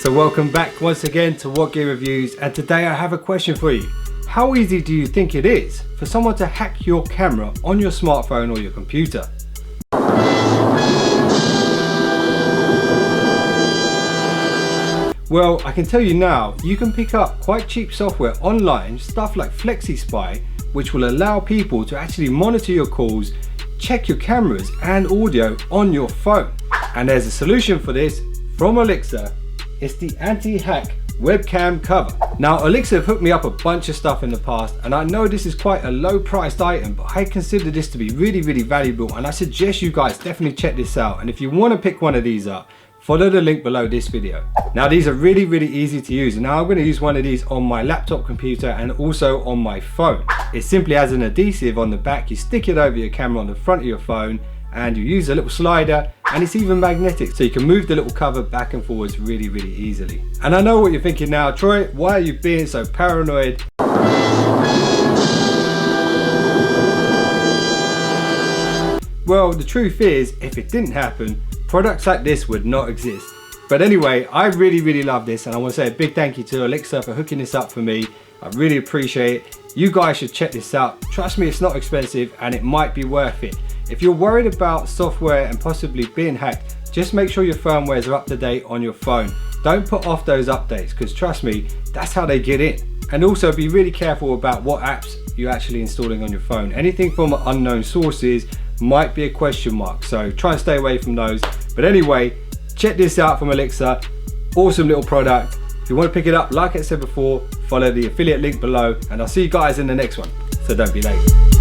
So welcome back once again to What Gear Reviews, and today I have a question for you. How easy do you think it is for someone to hack your camera on your smartphone or your computer? Well, I can tell you now, you can pick up quite cheap software online, stuff like FlexiSpy, which will allow people to actually monitor your calls, check your cameras and audio on your phone. And there's a solution for this from Olixar. It's the Anti-Hack webcam cover. Now, Olixar have hooked me up a bunch of stuff in the past, and I know this is quite a low priced item, but I consider this to be really valuable, and I suggest you guys definitely check this out. And if you want to pick one of these up, follow the link below this video. Now, these are really easy to use, and now I'm going to use one of these on my laptop computer and also on my phone. It simply has an adhesive on the back. You stick it over your camera on the front of your phone, and you use a little slider, and it's even magnetic, so you can move the little cover back and forwards really easily. And I know what you're thinking now, Troy, why are you being so paranoid? Well, the truth is, if it didn't happen, products like this would not exist. But anyway, I really love this, and I want to say a big thank you to Olixar for hooking this up for me. I really appreciate it. You guys should check this out. Trust me, it's not expensive and it might be worth it. If you're worried about software and possibly being hacked, just make sure your firmwares are up to date on your phone. Don't put off those updates, because trust me, that's how they get in. And also be really careful about what apps you're actually installing on your phone. Anything from unknown sources might be a question mark, so try and stay away from those. But anyway, check this out from Olixar. Awesome little product. If you want to pick it up, like I said before, follow the affiliate link below, and I'll see you guys in the next one, so don't be late.